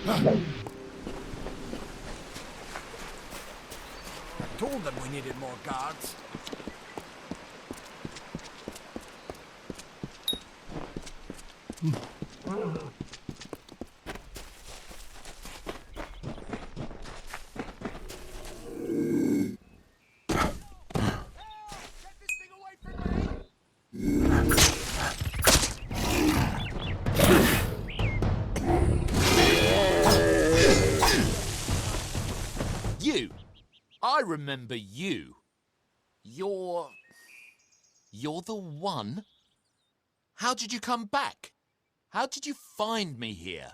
I told them we needed more guards. You! I remember you. You're the one? How did you come back? How did you find me here?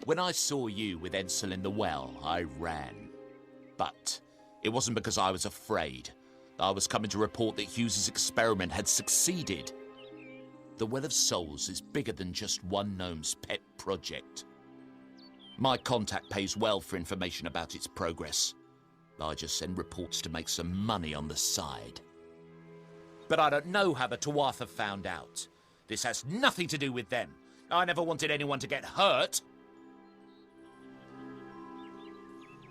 When I saw you with Edsel in the well, I ran. But it wasn't because I was afraid. I was coming to report that Hughes's experiment had succeeded. The Well of Souls is bigger than just one gnome's pet project. My contact pays well for information about its progress. I just send reports to make some money on the side. But I don't know how the Tuatha found out. This has nothing to do with them. I never wanted anyone to get hurt.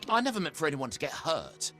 I never meant for anyone to get hurt.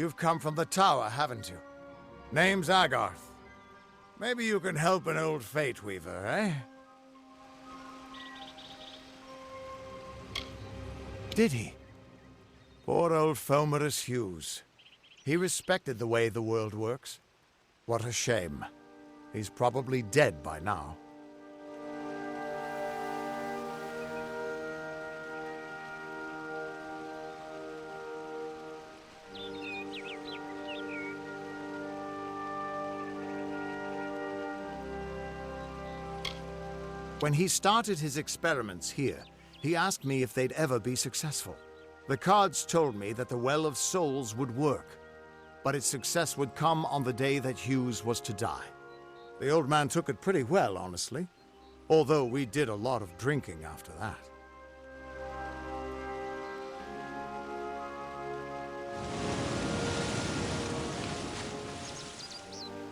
You've come from the tower, haven't you? Name's Agarth. Maybe you can help an old Fate Weaver, eh? Did he? Poor old Fomerus Hughes. He respected the way the world works. What a shame. He's probably dead by now. When he started his experiments here, he asked me if they'd ever be successful. The cards told me that the Well of Souls would work, but its success would come on the day that Hughes was to die. The old man took it pretty well, honestly, although we did a lot of drinking after that.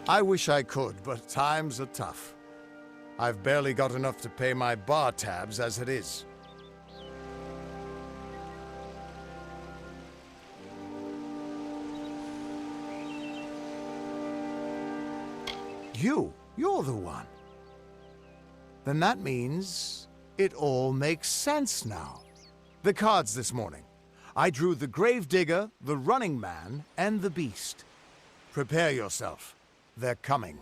I wish I could, but times are tough. I've barely got enough to pay my bar tabs as it is. You're the one. Then that means it all makes sense now. The cards this morning. I drew the Gravedigger, the Running Man, and the Beast. Prepare yourself. They're coming.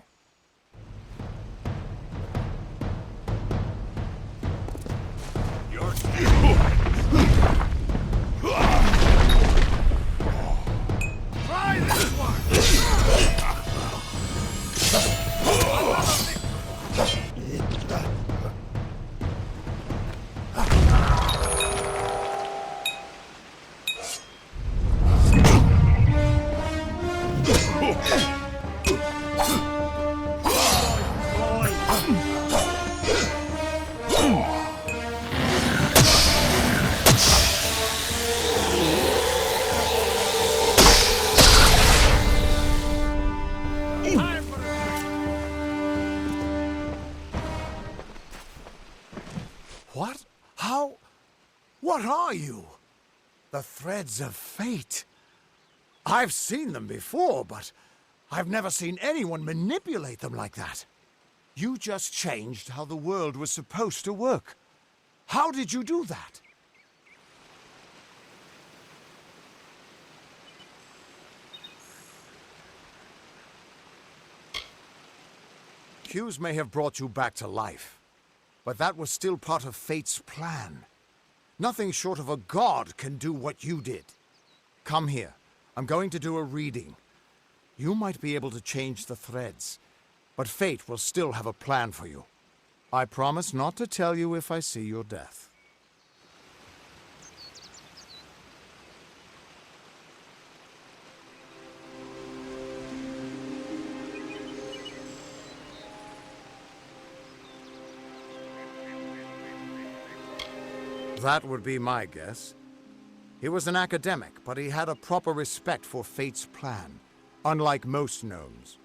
Try this one! What? How? What are you? The threads of fate. I've seen them before, but I've never seen anyone manipulate them like that. You just changed how the world was supposed to work. How did you do that? Hughes may have brought you back to life, but that was still part of fate's plan. Nothing short of a god can do what you did. Come here. I'm going to do a reading. You might be able to change the threads, but fate will still have a plan for you. I promise not to tell you if I see your death. That would be my guess. He was an academic, but he had a proper respect for fate's plan, unlike most gnomes.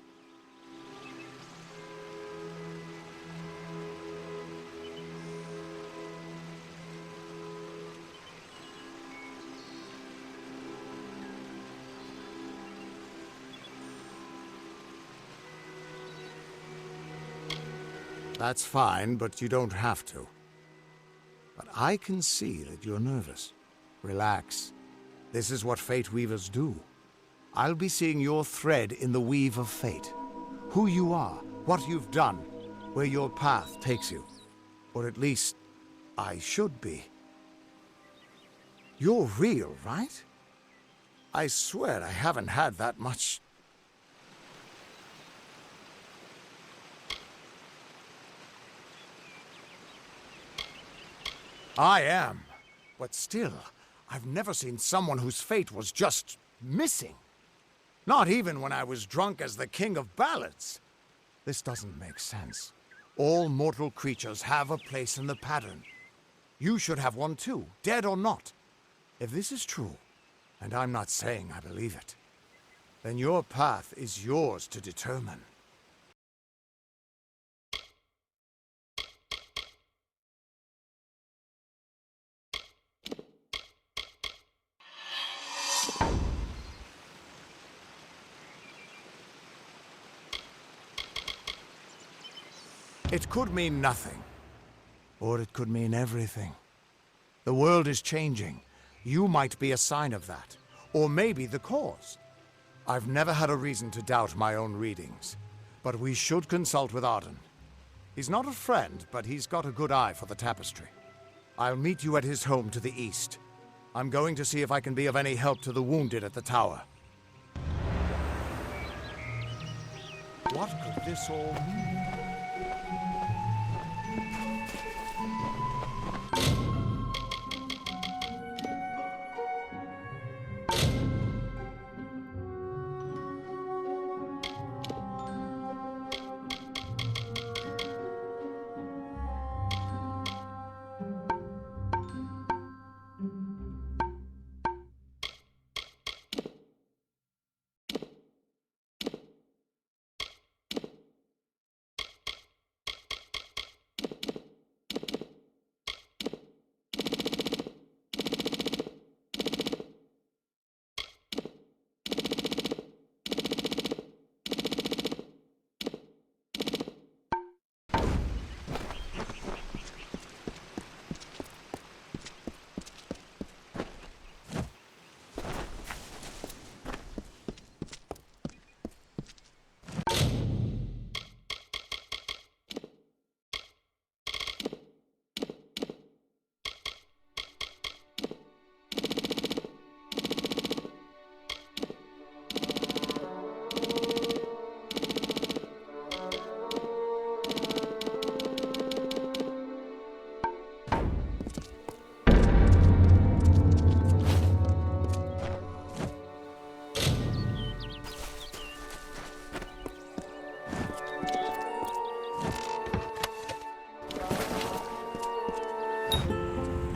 That's fine, but you don't have to. But I can see that you're nervous. Relax. This is what Fate Weavers do. I'll be seeing your thread in the weave of fate. Who you are, what you've done, where your path takes you. Or at least, I should be. You're real, right? I swear I haven't had that much... I am. But still, I've never seen someone whose fate was just missing. Not even when I was drunk as the King of Ballads. This doesn't make sense. All mortal creatures have a place in the pattern. You should have one too, dead or not. If this is true, and I'm not saying I believe it, then your path is yours to determine. It could mean nothing. Or it could mean everything. The world is changing. You might be a sign of that. Or maybe the cause. I've never had a reason to doubt my own readings. But we should consult with Arden. He's not a friend, but he's got a good eye for the tapestry. I'll meet you at his home to the east. I'm going to see if I can be of any help to the wounded at the tower. What could this all mean?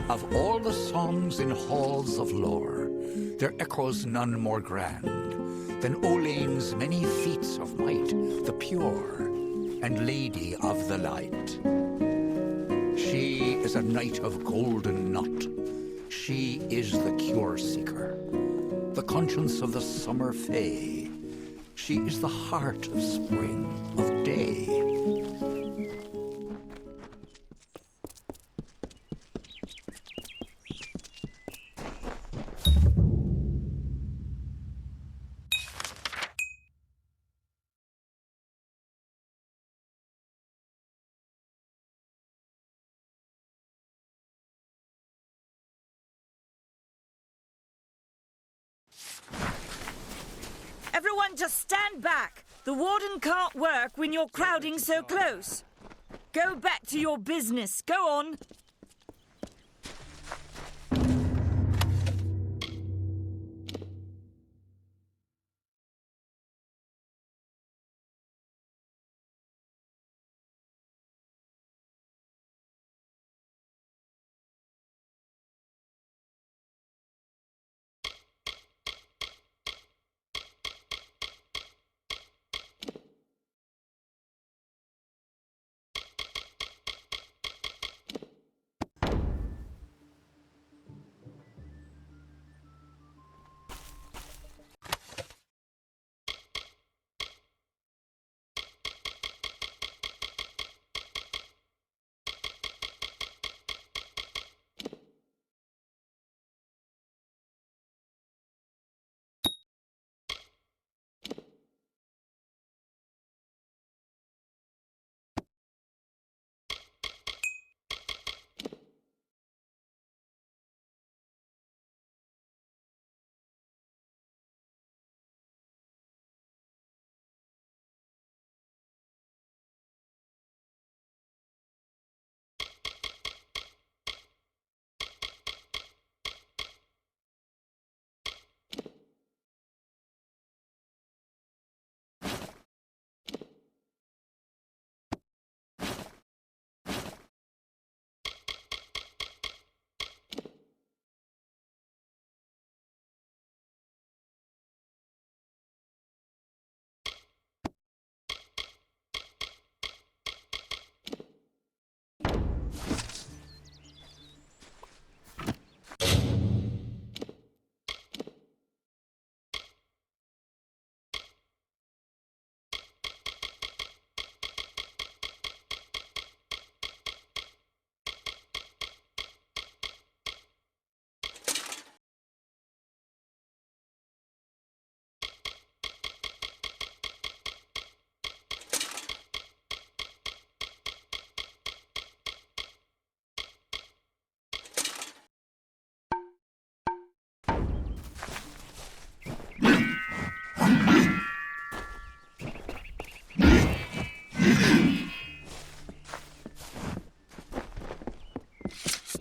Of all the songs in halls of lore, there echoes none more grand than Olane's many feats of might, the pure and lady of the light. She is a knight of golden knot. She is the cure seeker, the conscience of the summer fae. She is the heart of spring, of day. Everyone just stand back. The warden can't work when you're crowding so close. Go back to your business. Go on.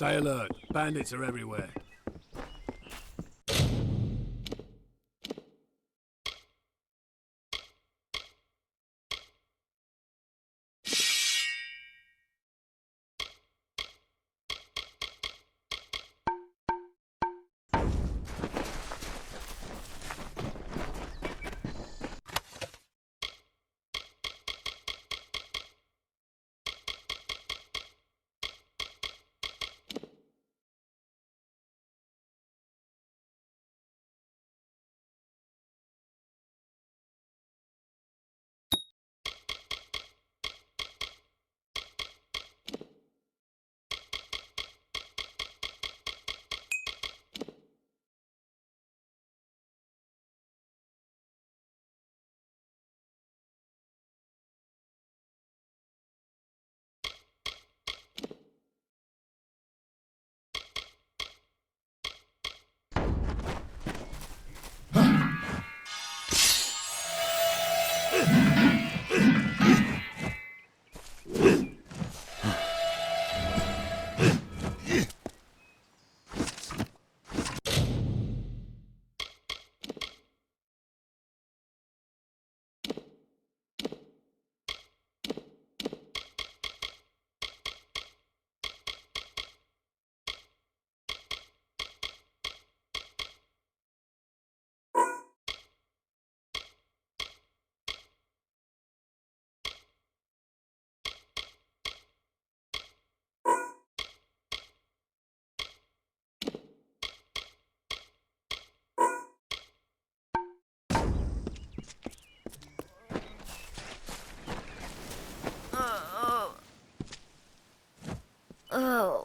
Stay alert. Bandits are everywhere.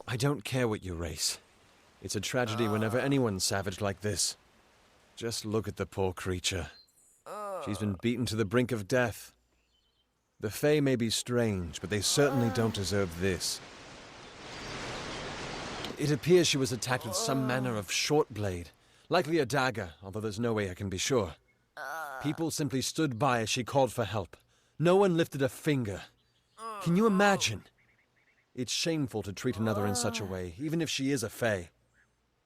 I don't care what you race. It's a tragedy whenever anyone's savage like this. Just look at the poor creature. She's been beaten to the brink of death. The Fae may be strange, but they certainly don't deserve this. It appears she was attacked with some manner of short blade, likely a dagger, although there's no way I can be sure. People simply stood by as she called for help. No one lifted a finger. Can you imagine? It's shameful to treat another in such a way, even if she is a Fae.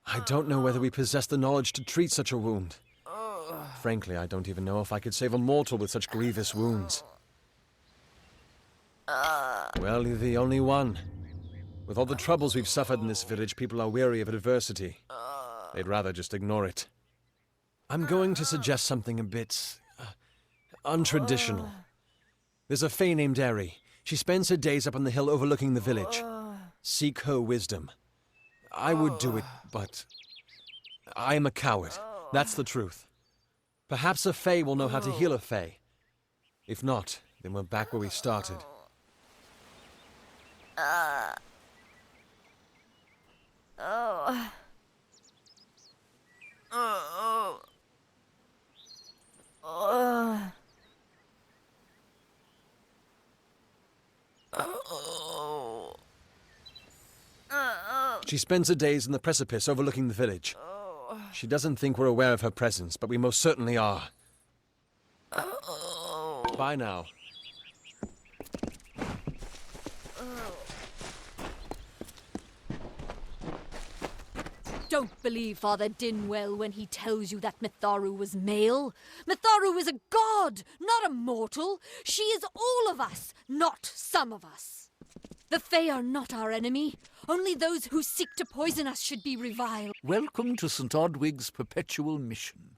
I don't know whether we possess the knowledge to treat such a wound. Frankly, I don't even know if I could save a mortal with such grievous wounds. Well, you're the only one. With all the troubles we've suffered in this village, people are weary of adversity. They'd rather just ignore it. I'm going to suggest something a bit untraditional. There's a Fae named Eri. She spends her days up on the hill overlooking the village. Seek her wisdom. I would do it, but I am a coward. That's the truth. Perhaps a Fae will know how to heal a Fae. If not, then we're back where we started. She spends her days in the precipice overlooking the village. She doesn't think we're aware of her presence, but we most certainly are. Bye now. Don't believe Father Dinwell when he tells you that Mitharu was male. Mitharu is a god, not a mortal. She is all of us, not some of us. The Fae are not our enemy. Only those who seek to poison us should be reviled. Welcome to St. Odwig's perpetual mission.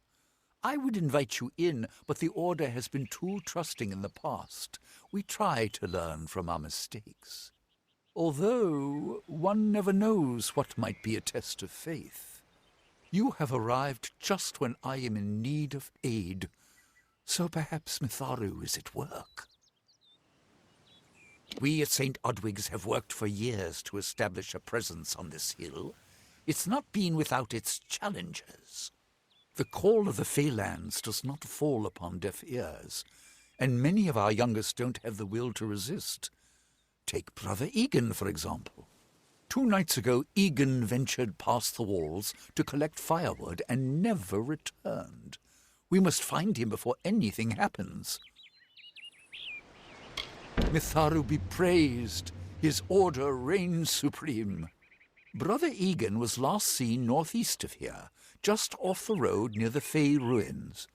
I would invite you in, but the Order has been too trusting in the past. We try to learn from our mistakes. Although, one never knows what might be a test of faith. You have arrived just when I am in need of aid, so perhaps Mitharu is at work. We at St. Odwig's have worked for years to establish a presence on this hill. It's not been without its challenges. The call of the Feylands does not fall upon deaf ears, and many of our youngest don't have the will to resist. Take Brother Egan, for example. 2 nights ago, Egan ventured past the walls to collect firewood and never returned. We must find him before anything happens. Mitharu be praised. His order reigns supreme. Brother Egan was last seen northeast of here, just off the road near the Fey ruins.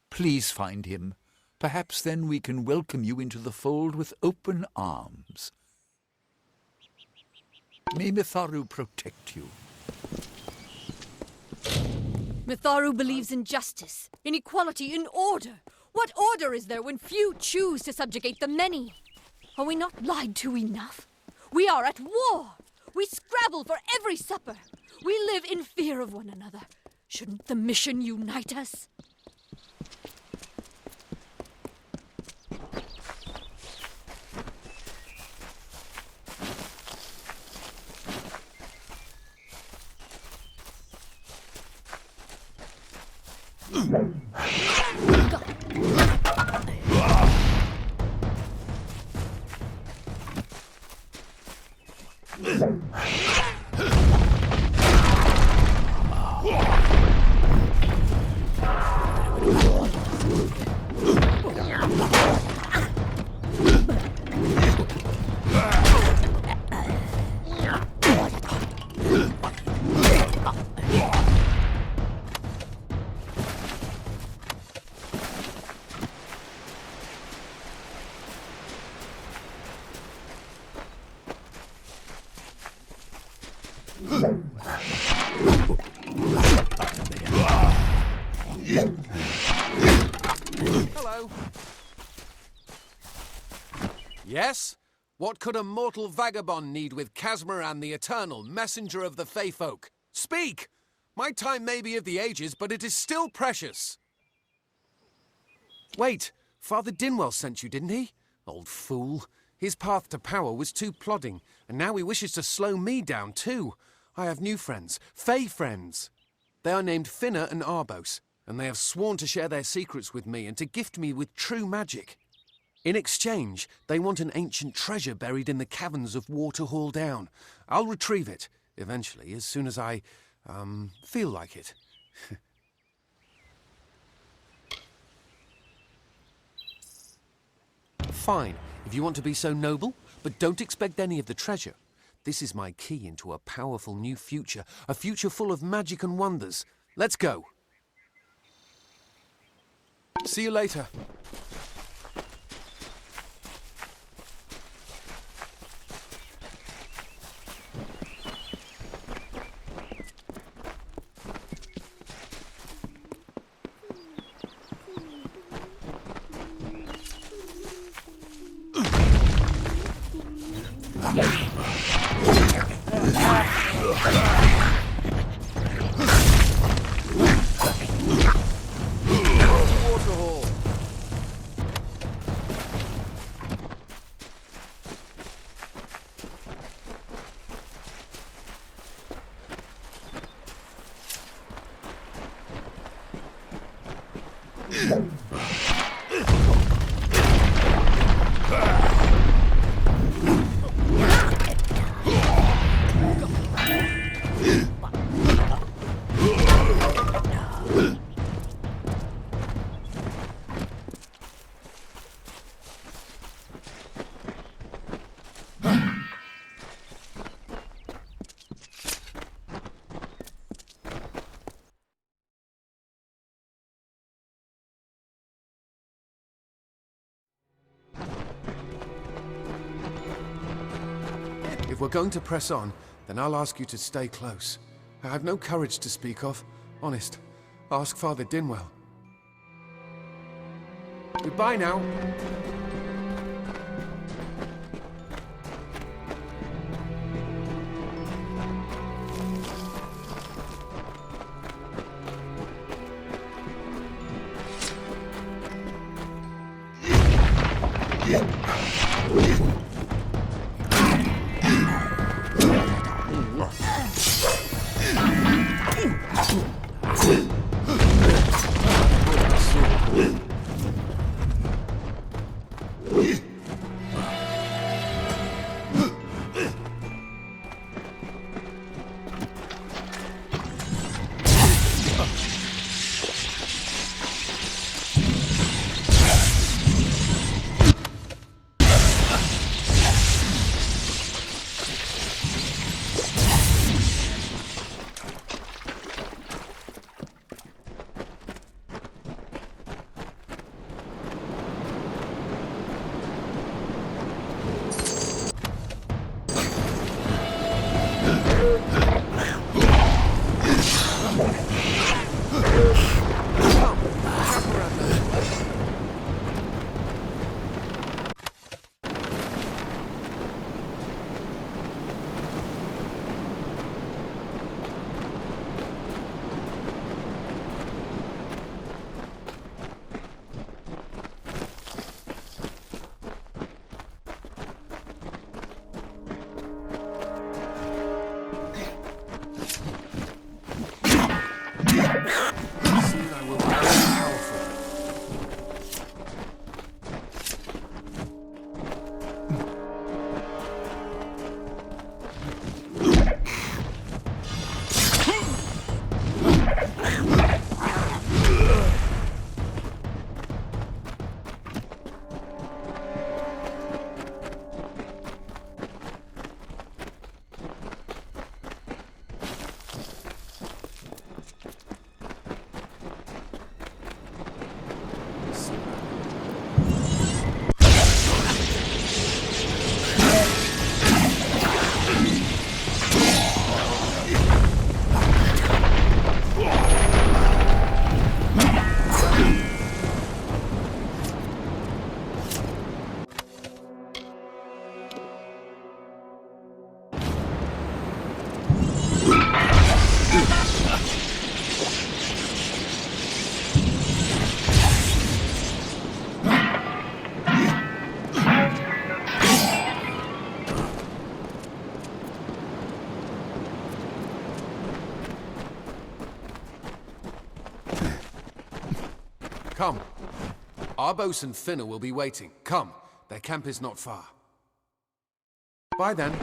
Please find him. Perhaps then we can welcome you into the fold with open arms. May Mitharu protect you. Mitharu believes in justice, in equality, in order. What order is there when few choose to subjugate the many? Are we not lied to enough? We are at war. We scrabble for every supper. We live in fear of one another. Shouldn't the mission unite us? Hello. Yes? What could a mortal vagabond need with Casmaran the Eternal, messenger of the Fey folk? Speak! My time may be of the ages, but it is still precious. Wait, Father Dinwell sent you, didn't he? Old fool. His path to power was too plodding, and now he wishes to slow me down too. I have new friends, Fey friends. They are named Finna and Arbos, and they have sworn to share their secrets with me and to gift me with true magic. In exchange, they want an ancient treasure buried in the caverns of Waterhall Down. I'll retrieve it, eventually, as soon as I, feel like it. Fine, if you want to be so noble, but don't expect any of the treasure. This is my key into a powerful new future, a future full of magic and wonders. Let's go. See you later. If we're going to press on, then I'll ask you to stay close. I have no courage to speak of. Honest. Ask Father Dinwell. Goodbye now. Arbos and Finna will be waiting. Come, their camp is not far. Bye then.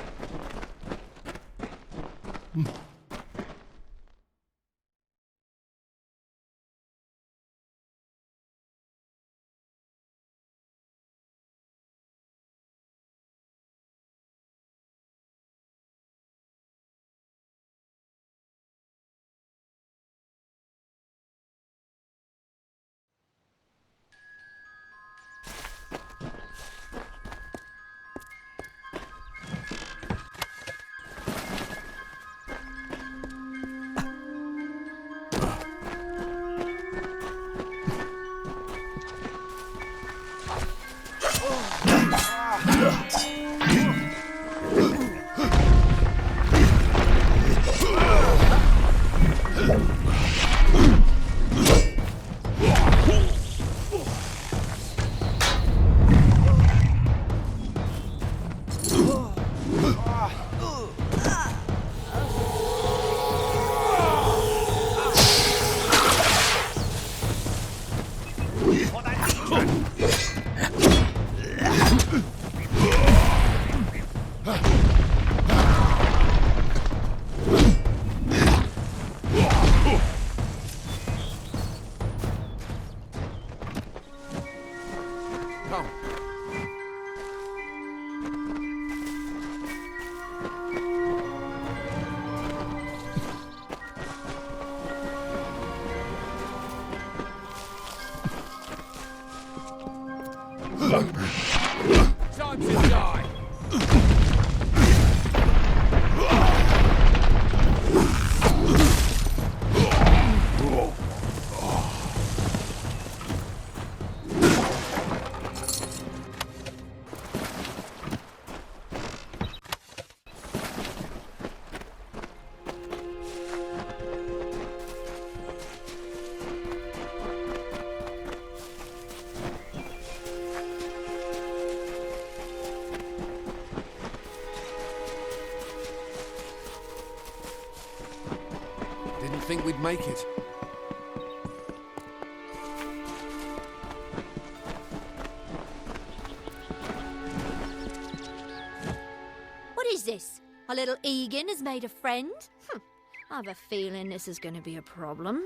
Come. Time to die! Didn't think we'd make it. What is this? Our little Egan has made a friend? I have a feeling this is going to be a problem.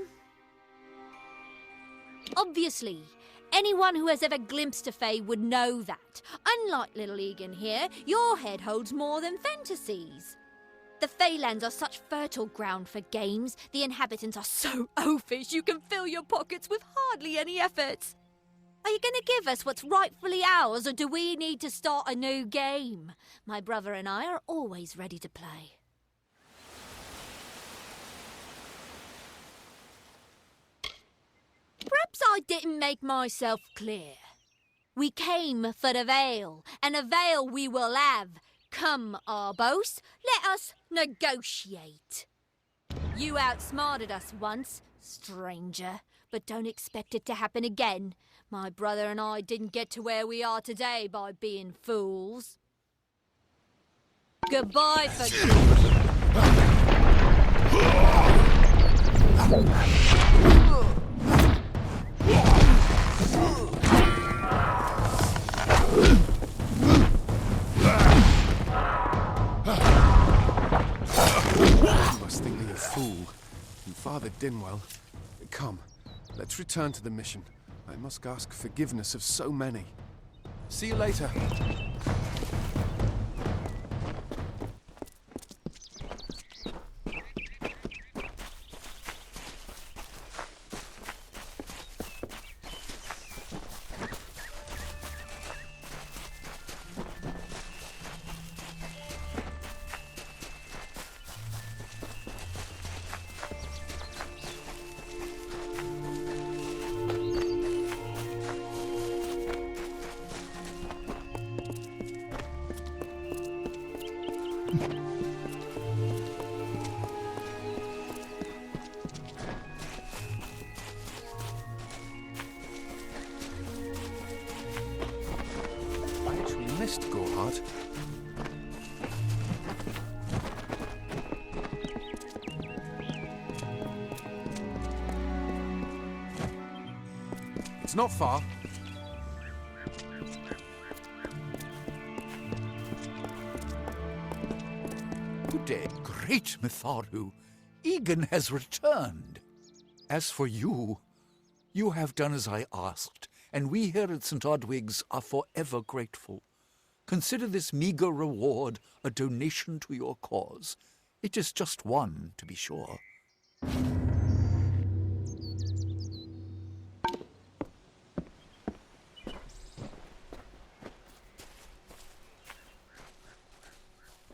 Obviously, anyone who has ever glimpsed a Fae would know that. Unlike little Egan here, your head holds more than fantasies. The Feylands are such fertile ground for games. The inhabitants are so oafish you can fill your pockets with hardly any effort. Are you going to give us what's rightfully ours, or do we need to start a new game? My brother and I are always ready to play. Perhaps I didn't make myself clear. We came for the Vale, and a Vale we will have. Come, Arbos, let us negotiate. You outsmarted us once, stranger, but don't expect it to happen again. My brother and I didn't get to where we are today by being fools. Goodbye for You must think me a fool. And Father Dinwell, come, let's return to the mission. I must ask forgiveness of so many. See you later. I actually missed Gorhard. It's not far. day. Great Mitharu, Egan has returned. As for you, you have done as I asked, and we here at St. Odwig's are forever grateful. Consider this meager reward a donation to your cause. It is just one, to be sure.